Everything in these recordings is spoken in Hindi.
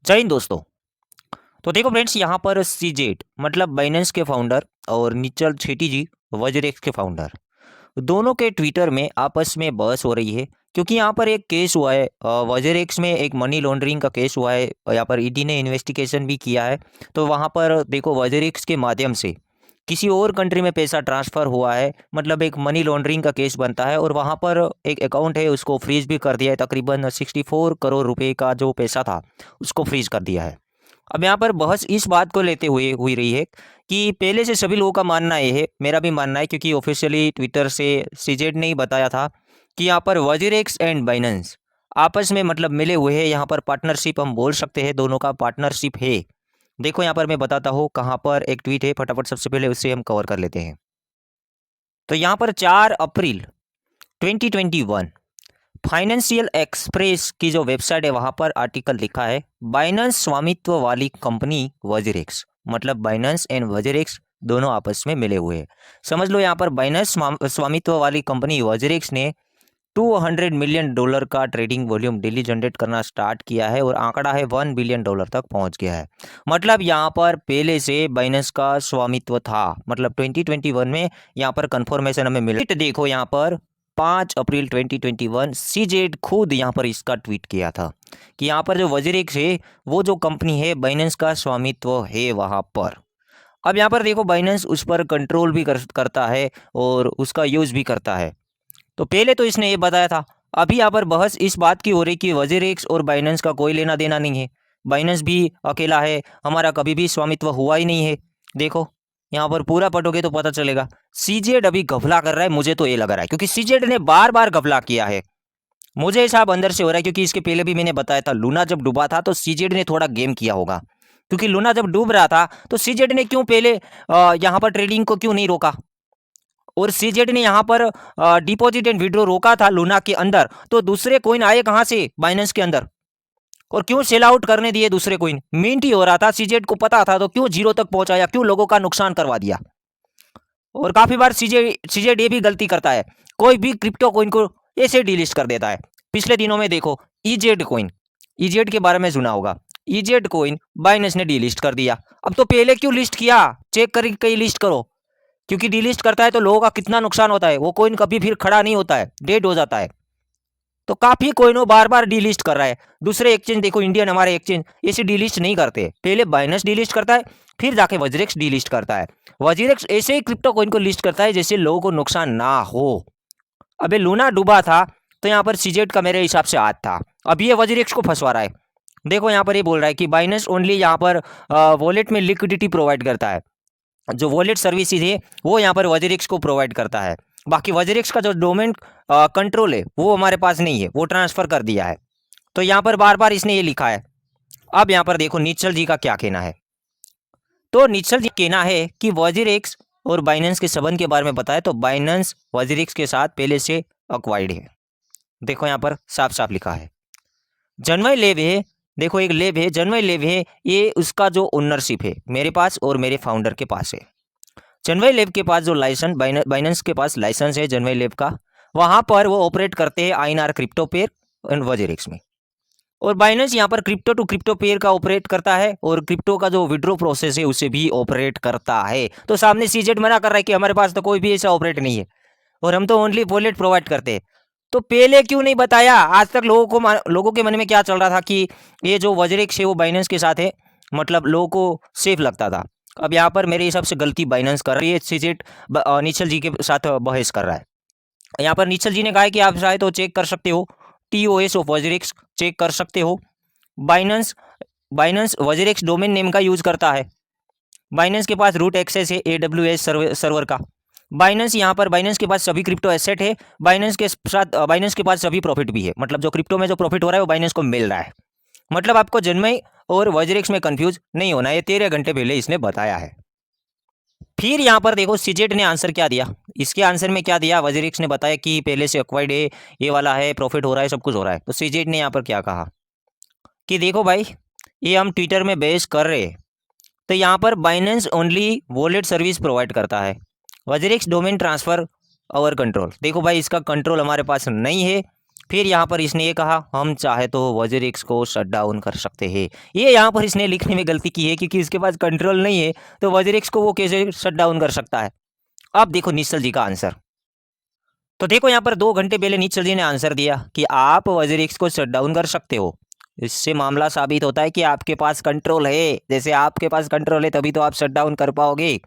जय हिंद दोस्तों। तो देखो फ्रेंड्स, यहाँ पर सीजेड मतलब बाइनेंस के फाउंडर और निचल शेट्टी जी वजरेक्स के फाउंडर दोनों के ट्विटर में आपस में बहस हो रही है। क्योंकि यहाँ पर एक केस हुआ है, वजरेक्स में एक मनी लॉन्ड्रिंग का केस हुआ है। यहाँ पर ईडी ने इन्वेस्टिगेशन भी किया है। तो वहाँ पर देखो वजरेक्स के माध्यम से किसी और कंट्री में पैसा ट्रांसफ़र हुआ है, मतलब एक मनी लॉन्ड्रिंग का केस बनता है। और वहाँ पर एक अकाउंट है, उसको फ्रीज भी कर दिया है। तकरीबन 64 करोड़ रुपए का जो पैसा था उसको फ्रीज कर दिया है। अब यहाँ पर बहस इस बात को लेते हुए हुई रही है कि पहले से सभी लोगों का मानना ये है, मेरा भी मानना है, क्योंकि ऑफिशियली ट्विटर से सीजेड ने ही बताया था कि यहाँ पर वजीरेक्स एंड बाइनेंस आपस में मतलब मिले हुए हैं। यहाँ पर पार्टनरशिप हम बोल सकते हैं, दोनों का पार्टनरशिप है। देखो यहाँ पर मैं बताता हूँ कहाँ पर एक ट्वीट है, फटाफट सबसे पहले उससे हम कवर कर लेते हैं। तो यहाँ पर 4 अप्रैल 2021 फाइनेंशियल एक्सप्रेस की जो वेबसाइट है वहाँ पर आर्टिकल लिखा है, बाइनेंस स्वामित्व वाली कंपनी वजीरेक्स, मतलब बाइनेंस एंड वजीरेक्स दोनों आपस में मिले हुए हैं। समझ लो यहाँ पर बाइनेंस स्वामित्व वाली कंपनी वजीरेक्स ने $200 मिलियन का ट्रेडिंग वॉल्यूम डेली जनरेट करना स्टार्ट किया है और आंकड़ा है $1 बिलियन तक पहुंच गया है। मतलब यहाँ पर पहले से बाइनेंस का स्वामित्व था, मतलब 2021 में यहाँ पर कंफर्मेशन हमें मिला। देखो यहाँ पर 5 अप्रैल 2021 सीजेड खुद यहाँ पर इसका ट्वीट किया था कि यहाँ पर जो वजीरेक्स है वो जो कंपनी है बाइनेंस का स्वामित्व है वहाँ पर। अब यहाँ पर देखो बाइनेंस उस पर कंट्रोल भी करता है और उसका यूज़ भी करता है। तो पहले तो इसने ये बताया था। अभी यहाँ पर बहस इस बात की हो रही कि वजीरेक्स और बाइनेंस का कोई लेना देना नहीं है, बाइनेंस भी अकेला है, हमारा कभी भी स्वामित्व हुआ ही नहीं है। देखो यहाँ पर पूरा पढ़ोगे तो पता चलेगा। सीजेड अभी घपला कर रहा है, मुझे तो ये लग रहा है, क्योंकि सीजेड ने बार बार घपला किया है। मुझे हिसाब अंदर से हो रहा है, क्योंकि इसके पहले भी मैंने बताया था, लूना जब डूबा था तो सीजेड ने थोड़ा गेम किया होगा। क्योंकि लूना जब डूब रहा था तो सीजेड ने क्यों पहले यहाँ पर ट्रेडिंग को क्यों नहीं रोका, और सीजेड ने यहाँ पर डिपॉजिट एंड विड्रॉ रोका था लूना के अंदर, तो दूसरे कॉइन आए कहाँ से बाइनेंस के अंदर, और क्यों सेल आउट करने दिए दूसरे कॉइन। मिंट ही हो रहा था, सीजेड को पता था, तो क्यों जीरो तक पहुंचाया, क्यों लोगों का नुकसान करवा दिया। और काफी बार सीजेड ये भी गलती करता है, कोई भी क्रिप्टो कॉइन को ऐसे डिलिस्ट कर देता है। पिछले दिनों में देखो ईजेड कॉइन, ईजेड के बारे में सुना होगा, ईजेड कॉइन बाइनेंस ने डिलिस्ट कर दिया। अब तो पहले क्यों लिस्ट किया, चेक करके लिस्ट करो, क्योंकि डिलिस्ट करता है तो लोगों का कितना नुकसान होता है, वो कॉइन कभी फिर खड़ा नहीं होता है, डेड हो जाता है। तो काफी कॉइनों बार बार डिलिस्ट कर रहा है। दूसरे एक्सचेंज देखो, इंडियन हमारे एक्सचेंज ऐसे डिलिस्ट नहीं करते, पहले बाइनेंस डिलिस्ट करता है फिर जाके वजीरेक्स डिलिस्ट करता है। वजीरेक्स ऐसे ही क्रिप्टो कॉइन को लिस्ट करता है जैसे लोगों को नुकसान ना हो। अबे लूना डूबा था तो यहाँ पर सीजेड का मेरे हिसाब से हाथ था, अब ये वजीरेक्स को फंसवा रहा है। देखो यहाँ पर ये बोल रहा है कि बाइनेंस ओनली यहाँ पर वॉलेट में लिक्विडिटी प्रोवाइड करता है, जो वॉलेट सर्विसेज है वो यहाँ पर वजीरेक्स को प्रोवाइड करता है। बाकी वजीरेक्स का जो डोमेन कंट्रोल है वो हमारे पास नहीं है, वो ट्रांसफ़र कर दिया है। तो यहाँ पर बार बार इसने ये लिखा है। अब यहाँ पर देखो निश्चल जी का क्या कहना है। तो निश्चल जी कहना है कि वजीरेक्स और बाइनेंस के संबंध के बारे में बताया तो बाइनेंस वजीरेक्स के साथ पहले से अक्वाइर्ड है। देखो यहाँ पर साफ साफ लिखा है। जनवई लैब है, देखो एक लैब है, जनवई लैब है, ये उसका जो ओनरशिप है मेरे पास और मेरे फाउंडर के पास है। जनवई लैब के पास जो लाइसेंस, बाइनेंस के पास लाइसेंस है जनवई लैब का, वहाँ पर वो ऑपरेट करते हैं INR crypto pair and WazirX में। और बाइनेंस यहाँ पर क्रिप्टो टू क्रिप्टो पेयर का ऑपरेट करता है और क्रिप्टो का जो विड्रॉ प्रोसेस है उसे भी ऑपरेट करता है। तो सामने सीजेड मना कर रहा है कि हमारे पास तो कोई भी ऐसा ऑपरेट नहीं है और हम तो ओनली वॉलेट प्रोवाइड करते हैं। तो पहले क्यों नहीं बताया, आज तक लोगों के मन में क्या चल रहा था कि ये जो वजीरेक्स है वो बाइनेंस के साथ है, मतलब लोगों को सेफ लगता था। अब यहाँ पर मेरे हिसाब से गलती बाइनेंस कर रही है, सीजेड निश्चल जी के साथ बहस कर रहा है। यहाँ पर निश्चल जी ने कहा है कि आप चाहे तो चेक कर सकते हो, TOS ऑफ वजीरेक्स चेक कर सकते हो। Binance Binance WazirX domain name का यूज करता है, बाइनेंस के पास रूट एक्सेस है AWS सर्वर का। बाइनेंस यहाँ पर बाइनेंस के पास सभी क्रिप्टो एसेट है, बाइनेंस के साथ बाइनेंस के पास सभी प्रॉफिट भी है, मतलब जो क्रिप्टो में जो प्रॉफिट हो रहा है वो बाइनेंस को मिल रहा है। मतलब आपको जनमई और वजीरेक्स में कंफ्यूज नहीं होना है, 13 घंटे पहले इसने बताया है। फिर यहाँ पर देखो सीजेड ने आंसर क्या दिया, इसके आंसर में क्या दिया, वजीरेक्स ने बताया कि पहले से एक्वाइर्ड है, ये वाला है, प्रॉफिट हो रहा है, सब कुछ हो रहा है। तो सीजेड ने यहाँ पर क्या कहा कि देखो भाई, ये हम ट्विटर में बेस कर रहे हैं, तो यहाँ पर Binance only wallet service provide करता है, वजीरेक्स डोमेन ट्रांसफ़र और कंट्रोल। देखो भाई इसका कंट्रोल हमारे पास नहीं है, फिर यहाँ पर इसने ये कहा हम चाहे तो वजरिक्स को शट डाउन कर सकते हैं। ये यहाँ पर इसने लिखने में गलती की है क्योंकि इसके पास कंट्रोल नहीं है, तो वजरिक्स को वो कैसे शट डाउन कर सकता है। अब देखो निश्चल जी का आंसर। तो देखो यहाँ पर 2 घंटे पहले निश्चल जी ने आंसर दिया कि आप वजरिक्स को शट डाउन कर सकते हो। इससे मामला साबित होता है कि आपके पास कंट्रोल है। जैसे आपके पास कंट्रोल है तभी तो आप शट डाउन कर पाओगे।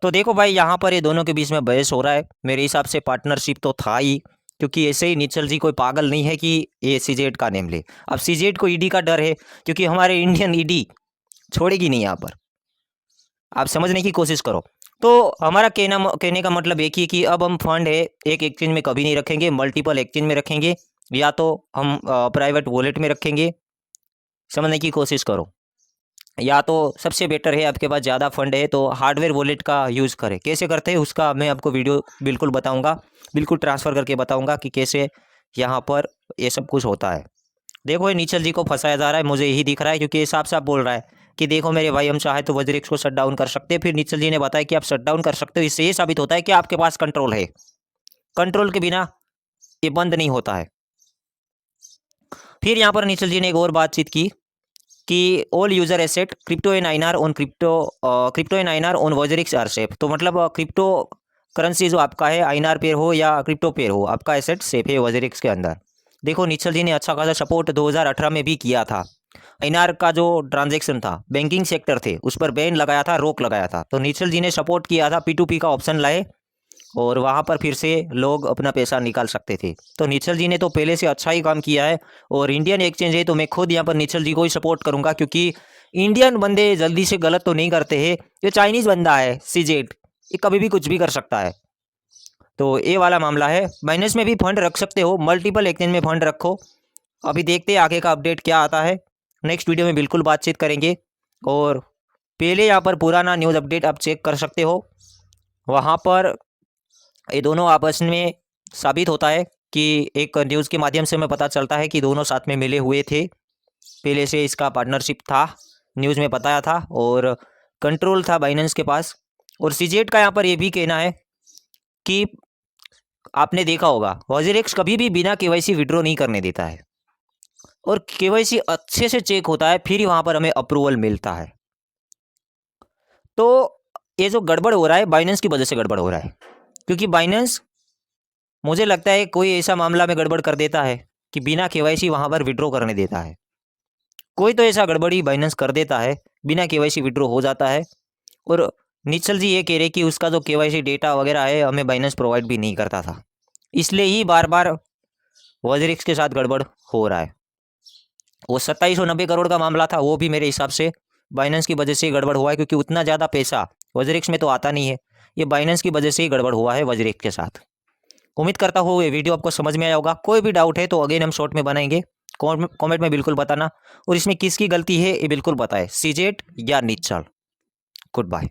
तो देखो भाई यहाँ पर ये दोनों के बीच में बहस हो रहा है। मेरे हिसाब से पार्टनरशिप तो था ही, क्योंकि ऐसे ही निश्चल जी कोई पागल नहीं है कि ये सीजेड का नेम ले। अब सीजेड को ईडी का डर है क्योंकि हमारे इंडियन ईडी छोड़ेगी नहीं यहाँ पर। आप समझने की कोशिश करो। तो हमारा कहने का मतलब एक ही कि अब हम फंड है एक एक्सचेंज में कभी नहीं रखेंगे, मल्टीपल एक्सचेंज में रखेंगे, या तो हम प्राइवेट वॉलेट में रखेंगे। समझने की कोशिश करो। या तो सबसे बेटर है आपके पास ज़्यादा फंड है तो हार्डवेयर वॉलेट का यूज़ करें। कैसे करते हैं उसका मैं आपको वीडियो बिल्कुल बताऊंगा, बिल्कुल ट्रांसफ़र करके बताऊंगा कि कैसे यहाँ पर ये सब कुछ होता है। देखो ये निश्चल जी को फंसाया जा रहा है, मुझे यही दिख रहा है, क्योंकि ये साफ साफ बोल रहा है कि देखो मेरे भाई हम चाहे तो वज्रिक्स को शट डाउन कर सकते हैं। फिर निश्चल जी ने बताया कि आप शट डाउन कर सकते हो। इससे ये साबित होता है कि आपके पास कंट्रोल है। कंट्रोल के बिना ये बंद नहीं होता है। फिर यहाँ पर निश्चल जी ने एक और बातचीत की कि all user asset crypto and INR on crypto and INR on WazirX are safe. तो मतलब क्रिप्टो करेंसी जो आपका है आईएनआर पेयर हो या क्रिप्टो पेयर हो, आपका एसेट सेफ है वज्रिक्स के अंदर। देखो निश्चल जी ने अच्छा खासा सपोर्ट 2018 में भी किया था। आईएनआर का जो ट्रांजैक्शन था, बैंकिंग सेक्टर थे, उस पर बैन लगाया था, रोक लगाया था। तो निश्चल जी ने सपोर्ट किया था, P2P का ऑप्शन लाए और वहाँ पर फिर से लोग अपना पैसा निकाल सकते थे। तो निश्चल जी ने तो पहले से अच्छा ही काम किया है। और इंडियन एक्सचेंज है तो मैं खुद यहाँ पर निश्चल जी को ही सपोर्ट करूँगा, क्योंकि इंडियन बंदे जल्दी से गलत तो नहीं करते हैं। ये चाइनीज़ बंदा है सीजेड, ये कभी भी कुछ भी कर सकता है। तो ये वाला मामला है। बाइनेंस में भी फंड रख सकते हो, मल्टीपल एक्सचेंज में फंड रखो। अभी देखते हैं आगे का अपडेट क्या आता है। नेक्स्ट वीडियो में बिल्कुल बातचीत करेंगे। और पहले यहाँ पर पुराना न्यूज़ अपडेट आप चेक कर सकते हो। वहाँ पर ये दोनों आपस में साबित होता है कि एक न्यूज़ के माध्यम से हमें पता चलता है कि दोनों साथ में मिले हुए थे, पहले से इसका पार्टनरशिप था, न्यूज़ में बताया था, और कंट्रोल था बाइनेंस के पास। और सीजेड का यहाँ पर ये भी कहना है कि आपने देखा होगा वज्रिक्स कभी भी बिना केवाईसी विड्रॉ नहीं करने देता है, और केवाईसी अच्छे से चेक होता है, फिर ही वहाँ पर हमें अप्रूवल मिलता है। तो ये जो गड़बड़ हो रहा है बाइनेंस की वजह से गड़बड़ हो रहा है, क्योंकि बाइनेंस मुझे लगता है कोई ऐसा मामला में गड़बड़ कर देता है कि बिना केवाईसी वहाँ पर विड्रॉ करने देता है। कोई तो ऐसा गड़बड़ी बाइनेंस कर देता है, बिना केवाईसी विड्रॉ हो जाता है। और निश्चल जी ये कह रहे कि उसका जो केवाईसी डेटा वगैरह है हमें बाइनेंस प्रोवाइड भी नहीं करता था, इसलिए ही बार बार वज्रिक्स के साथ गड़बड़ हो रहा है। वो 2790 करोड़ का मामला था, वो भी मेरे हिसाब से बाइनेंस की वजह से ही गड़बड़ हुआ है, क्योंकि उतना ज़्यादा पैसा वज्रिक्स में तो आता नहीं है। ये बाइनेंस की वजह से ही गड़बड़ हुआ है वज्रिक्स के साथ। उम्मीद करता हूँ ये वीडियो आपको समझ में आया होगा। कोई भी डाउट है तो अगेन हम शॉर्ट में बनाएंगे, कमेंट में बिल्कुल बताना। और इसमें किसकी गलती है ये बिल्कुल बताएं, सीजेड या निश्चल। Good bye.